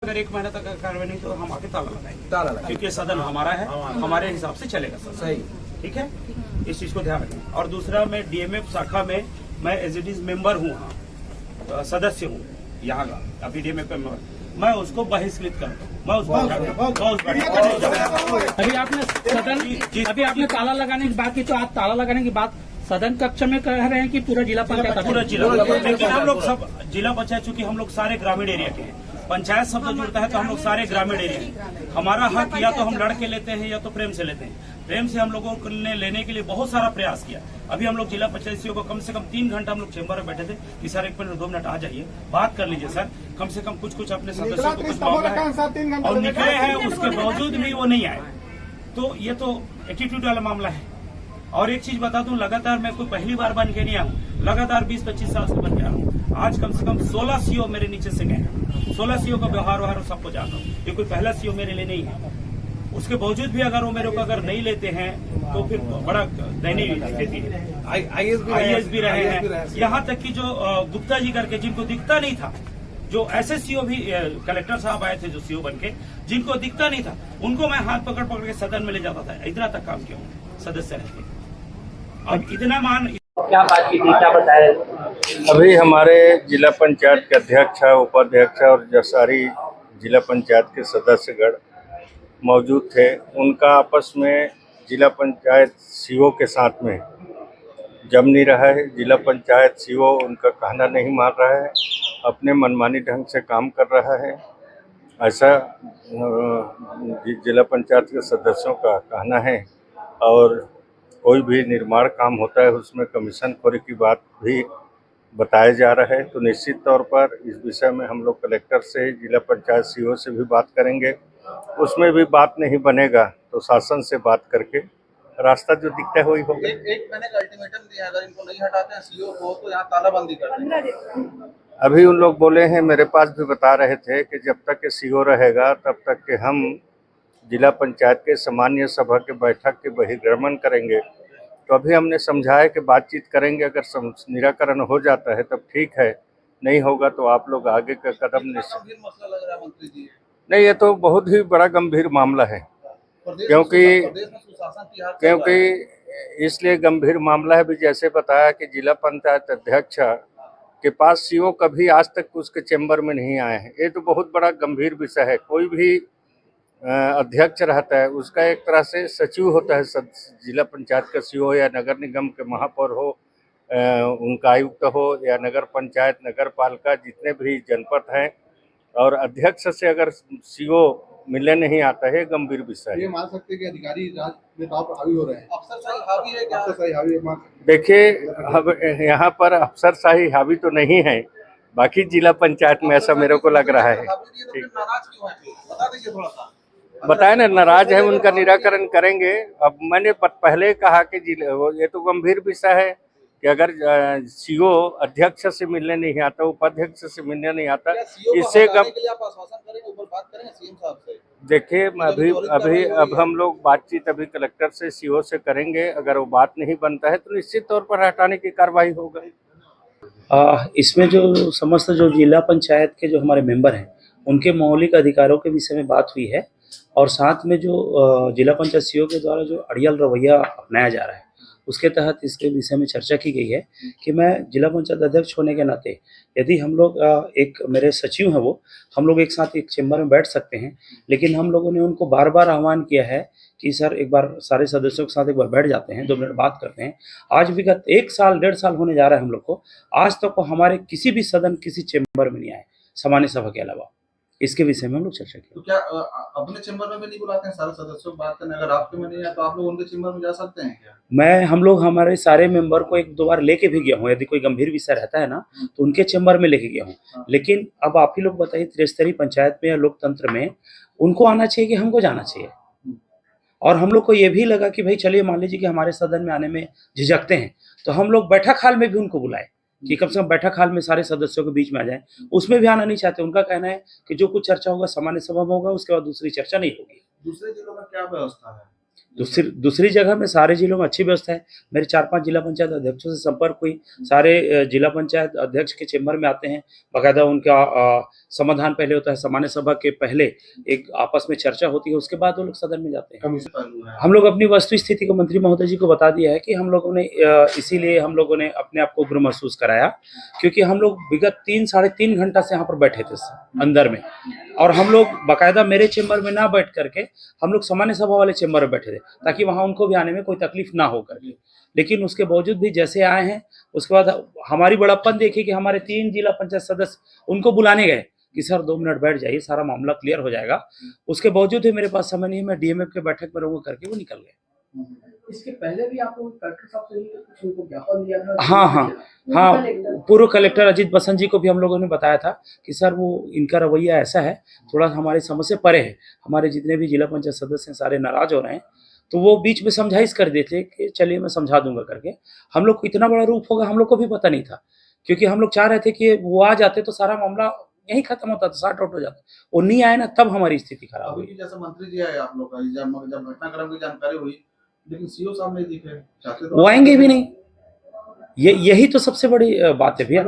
अगर 1 महीना तक कार्रवाई नहीं तो हम आके ताला लगाएंगे, क्योंकि सदन हमारा है, हमारे हिसाब से चलेगा सदन। सही, ठीक है, इस चीज को ध्यान रखें। और दूसरा, मैं डीएमएफ शाखा में मैं एज इट इज मेंबर हूँ, हाँ सदस्य हूँ यहाँ का, अभी डीएमएफ का मेंबर, मैं उसको बहिष्कृत करता हूँ, मैं उसको अभी आपने ताला लगाने की बात की, तो आप ताला लगाने की बात सदन कक्ष में कह रहे हैं कि पूरा जिला पंचायत? पूरा जिला, लेकिन हम लोग सब जिला पंचायत, चूंकि हम लोग सारे ग्रामीण एरिया के हैं, पंचायत शब्द जुड़ता है तो हम लोग सारे ग्रामीण एरिया हैं। हमारा हक या तो हम लड़के लेते हैं या तो प्रेम से लेते हैं। प्रेम से हम लोगों ने लेने के लिए बहुत सारा प्रयास किया। अभी हम लोग जिला पंचायत सीओ को कम से कम 3 घंटा हम लोग चेंबर में बैठे थे कि सर 1 मिनट 2 मिनट आ जाइए, बात कर लीजिए सर, कम से कम कुछ अपने सदस्यों को कुछ मामला है, और निकले हैं, उसके बावजूद भी वो नहीं आए। तो ये तो एटीट्यूड वाला मामला है। और एक चीज बता दूं, लगातार मैं कोई पहली बार बन के नहीं आया हूँ, लगातार 20-25 साल से बन के आ रहा हूँ। आज कम से कम 16 सीओ मेरे नीचे से गए, 16 सीओ का व्यवहार सबको जानता हूँ। ये कोई पहला सीओ मेरे लिए नहीं है। उसके बावजूद भी अगर वो मेरे को अगर नहीं लेते हैं तो फिर बड़ा दयनीय स्थिति है। आईएएस भी रहे हैं, यहाँ तक कि जो गुप्ता जी करके, जिनको दिखता नहीं था, जो ऐसे सीओ भी कलेक्टर साहब आए थे जो सीओ बन के, जिनको दिखता नहीं था, उनको मैं हाथ पकड़ पकड़ के सदन में ले जाता था। इतना तक काम किया हूँ सदस्य रहते। अब इतना मान, क्या बात की थी, क्या बताया? अभी हमारे जिला पंचायत के अध्यक्ष, उपाध्यक्ष और जसारी जिला पंचायत के सदस्यगण मौजूद थे। उनका आपस में जिला पंचायत सीओ के साथ में जम नहीं रहा है। जिला पंचायत सीओ उनका कहना नहीं मान रहा है, अपने मनमानी ढंग से काम कर रहा है, ऐसा जिला पंचायत के सदस्यों का कहना है। और कोई भी निर्माण काम होता है उसमें कमीशन खोरी की बात भी बताया जा रहा है। तो निश्चित तौर पर इस विषय में हम लोग कलेक्टर से, जिला पंचायत सीओ से भी बात करेंगे। उसमें भी बात नहीं बनेगा तो शासन से बात करके रास्ता जो दिखता है वही होगा। एक महीने का अल्टीमेटम दिया, अगर इनको नहीं हटाते हैं सीओ को तो यहाँ तालाबंदी कर देंगे। अभी उन लोग बोले हैं, मेरे पास भी बता रहे थे कि जब तक के सीओ रहेगा तब तक के हम जिला पंचायत के सामान्य सभा के बैठक के बहिर्गमन करेंगे। तो अभी हमने समझाया कि बातचीत करेंगे, अगर निराकरण हो जाता है तब ठीक है, नहीं होगा तो आप लोग आगे का कदम निश्चित। मसला लग रहा है मंत्री जी? नहीं, ये तो बहुत ही बड़ा गंभीर मामला है, क्योंकि इसलिए गंभीर मामला है भी, जैसे बताया कि जिला पंचायत अध्यक्ष के पास सीओ कभी आज तक उसके चैम्बर में नहीं आए हैं। ये तो बहुत बड़ा गंभीर विषय है। कोई भी अध्यक्ष रहता है, उसका एक तरह से सचिव होता है जिला पंचायत का सीओ, या नगर निगम के महापौर हो, उनका आयुक्त हो, या नगर पंचायत, नगर पालिका, जितने भी जनपद हैं, और अध्यक्ष से अगर सीओ मिलने नहीं आता है, गंभीर विषय है। ये मान सकते हैं कि अधिकारी नेताओं पर हावी हो रहे हैं, अफसरशाही हावी है क्या? अफसरशाही हावी है? देखिए, अब यहाँ पर अफसरशाही हावी तो नहीं है, बाकी जिला पंचायत में ऐसा मेरे को लग रहा है। नाराज क्यों है? बता दीजिए थोड़ा सा। बताए ना, नाराज है, उनका निराकरण करेंगे। अब मैंने पहले कहा कि ये तो गंभीर विषय है कि अगर सीओ अध्यक्ष से मिलने नहीं आता, उपाध्यक्ष से मिलने नहीं आता, इससे देखिए अब हम लोग बातचीत अभी कलेक्टर से, सीओ से करेंगे। अगर वो बात नहीं बनता है तो निश्चित तौर पर हटाने की कार्रवाई होगा। इसमें जो समस्त जो जिला पंचायत के जो हमारे मेंबर हैं, उनके मौलिक अधिकारों के विषय में बात हुई है, और साथ में जो जिला पंचायत सीओ के द्वारा जो अड़ियल रवैया अपनाया जा रहा है, उसके तहत इसके विषय में चर्चा की गई है कि मैं जिला पंचायत अध्यक्ष होने के नाते, यदि हम लोग एक मेरे सचिव हैं, वो हम लोग एक साथ एक चेंबर में बैठ सकते हैं, लेकिन हम लोगों ने उनको बार बार आह्वान किया है कि सर एक बार सारे सदस्यों के साथ एक बार बैठ जाते हैं, 2 मिनट बात करते हैं। आज विगत 1 साल 1.5 साल होने जा रहा है हम लोग को, आज तक हमारे किसी भी सदन, किसी चेंबर में नहीं आए, सामान्य सभा के अलावा। इसके विषय में हम लोग चर्चा की। तो क्या अपने चेंबर में भी नहीं बुलाते हैं सारे सदस्यों को बात करने? अगर आपके में नहीं है तो आप लोग उनके चेंबर में जा सकते हैं क्या? हम लोग हमारे सारे मेंबर को 1-2 बार लेके भी गया हूँ, यदि कोई गंभीर विषय रहता है ना तो उनके चेंबर में लेके गया हूँ। लेकिन अब आप ही लोग बताइए, त्रिस्तरीय पंचायत में या लोकतंत्र में उनको आना चाहिए कि हमको जाना चाहिए? और हम लोग को ये भी लगा कि भाई चलिए, मान लीजिए कि हमारे सदन में आने में झिझकते हैं तो हम लोग बैठक हाल में भी उनको बुलाए कि कम से कम बैठक हाल में सारे सदस्यों के बीच में आ जाए। उसमें भी आना नहीं चाहते। उनका कहना है कि जो कुछ चर्चा होगा सामान्य सभा में होगा, उसके बाद दूसरी चर्चा नहीं होगी। दूसरे जिलों में क्या व्यवस्था है? दूसरी जगह में सारे जिलों में अच्छी व्यवस्था है। मेरे 4-5 जिला पंचायत अध्यक्षों से संपर्क हुई, सारे जिला पंचायत अध्यक्ष के चेम्बर में आते हैं, बाकायदा उनका समाधान पहले होता है, सामान्य सभा के पहले एक आपस में चर्चा होती है, उसके बाद वो लोग सदन में जाते हैं। हम लोग अपनी वस्तु स्थिति को मंत्री महोदय जी को बता दिया है कि हम लोगों ने इसीलिए हम लोगों ने अपने आप को उग्र महसूस कराया, क्योंकि हम लोग विगत 3-3.5 घंटा से यहाँ पर बैठे थे अंदर में, और हम लोग बाकायदा मेरे चेम्बर में ना बैठ करके हम लोग सामान्य सभा वाले चेम्बर में बैठे थे, ताकि वहाँ उनको भी आने में कोई तकलीफ ना हो करके। लेकिन उसके बावजूद भी जैसे आए हैं, उसके बाद हमारी बड़प्पन देखी कि हमारे 3 जिला पंचायत सदस्य उनको बुलाने गए कि सर 2 मिनट बैठ जाइए, सारा मामला क्लियर हो जाएगा। उसके बावजूद भी मेरे पास समय नहीं है, मैं डीएमएफ के बैठक में रहूंगा करके वो निकल गए। इसके पहले भी आप लोग कलेक्टर साहब से कुछ उनको ज्ञापन दिया था? हाँ, पूर्व कलेक्टर अजीत बसंत जी को भी हम लोगों ने बताया था कि सर वो इनका रवैया ऐसा है, थोड़ा हमारी समझ से परे है, हमारे जितने भी जिला पंचायत सदस्य हैं सारे नाराज हो रहे हैं। तो वो बीच में समझाइश कर देते कि चलिए मैं समझा दूंगा करके। हम लोग को इतना बड़ा रूप होगा हम लोग को भी पता नहीं था, क्योंकि हम लोग चाह रहे थे कि वो आ जाते तो सारा मामला यही खत्म होता था, सॉर्ट आउट हो जाता। वो नहीं आए ना, तब हमारी स्थिति खराब हुई। जैसे मंत्री जी आए आप लोग का, जब घटनाक्रम की जानकारी हुई, लेकिन सीओ साहब नहीं दिखे, चाहते तो वो आएंगे भी नहीं। यही तो सबसे बड़ी बात है भैया।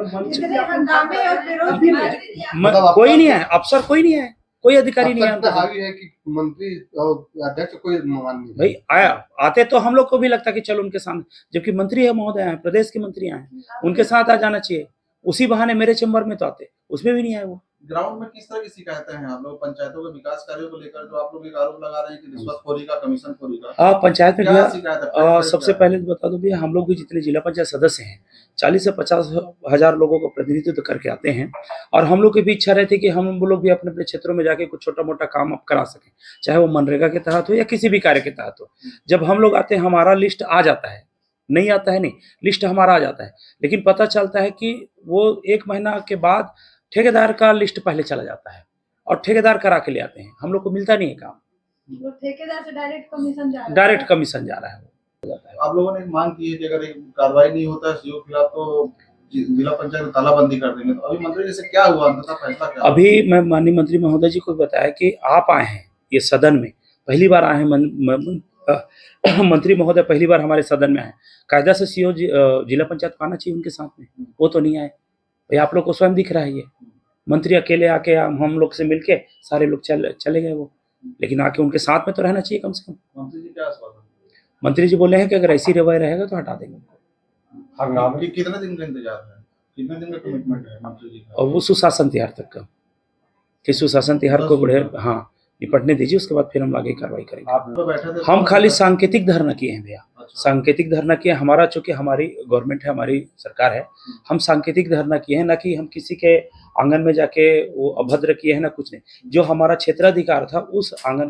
कोई नहीं आया, अफसर कोई नहीं आया, कोई अधिकारी नहीं आया। हावी है कि मंत्री और अध्यक्ष कोई मान नहीं भाई आया आते तो हम लोग को भी लगता कि चलो उनके सामने, जबकि मंत्री है महोदय हैं, प्रदेश के मंत्री आए, उनके साथ आ जाना चाहिए। उसी बहाने मेरे चेम्बर में तो आते, उसमें भी नहीं आए वो। ग्राउंड में किस तरह की शिकायतें हैं आप लोग पंचायतों के विकास कार्यों को लेकर, जो आप लोग एक आरोप लगा रहे हैं कि रिश्वतखोरी का, कमीशनखोरी का? पंचायत में क्या शिकायत है? सबसे पहले तो बता दो भैया, हम लोग भी जितने जिला पंचायत सदस्य हैं 40 से 50 हजार लोगों का प्रतिनिधित्व करके आते हैं, और हम लोग की भी इच्छा रहती है कि हम लोग भी अपने अपने क्षेत्रों में जाके कुछ छोटा मोटा काम आप करा सकें, चाहे वो मनरेगा के तहत हो या किसी भी कार्य के तहत हो। जब हम लोग आते हैं हमारा लिस्ट आ जाता है, नहीं आता है नहीं, लिस्ट हमारा आ जाता है, लेकिन पता चलता है कि वो 1 महीना के बाद ठेकेदार का लिस्ट पहले चला जाता है और ठेकेदार करा के ले आते हैं, हम लोग को मिलता नहीं है काम। ठेकेदार से डायरेक्ट कमीशन जा रहा है। आप लोगों ने मांग की है कि अगर कार्रवाई नहीं होता है सीओ के खिलाफ तो जिला पंचायत में तालाबंदी कर देंगे, तो अभी मंत्री जी से क्या हुआ, अंततः फैसला क्या? अभी मैं माननीय मंत्री महोदय जी को बताया कि आप आए हैं ये सदन में, पहली बार आए हैं मंत्री महोदय, पहली बार हमारे सदन में आए। कायदा से सीओ जिला पंचायत को आना चाहिए उनके साथ में, वो तो नहीं आए। भाई आप लोग को स्वयं दिख रहा है, ये मंत्री अकेले आके हम लोग से मिलके सारे लोग चले गए वो, लेकिन आके उनके साथ में तो रहना चाहिए कम से कम। मंत्री जी क्या आश्वासन? मंत्री जी बोले हैं कि अगर ऐसी रवैया रहेगा तो हटा देंगे उनको। कितने दिन का इंतजार है, कितने दिन का कमिटमेंट है मंत्री जी का? और वो सुशासन तिहार तक का, कि सुशासन तिहार को बढ़े, हाँ निपटने दीजिए, उसके बाद फिर हम आगे कार्रवाई करेंगे। आप तो बैठे थे, हम खाली सांकेतिक धरना किए हैं भैया, सांकेतिक धरना किए। हमारा चूंकि हमारी गवर्नमेंट है, हमारी सरकार है, हम सांकेतिक धरना किए हैं, ना कि हम किसी के आंगन में जाके वो अभद्र किए हैं, ना कुछ नहीं। जो हमारा क्षेत्राधिकार था उस आंगन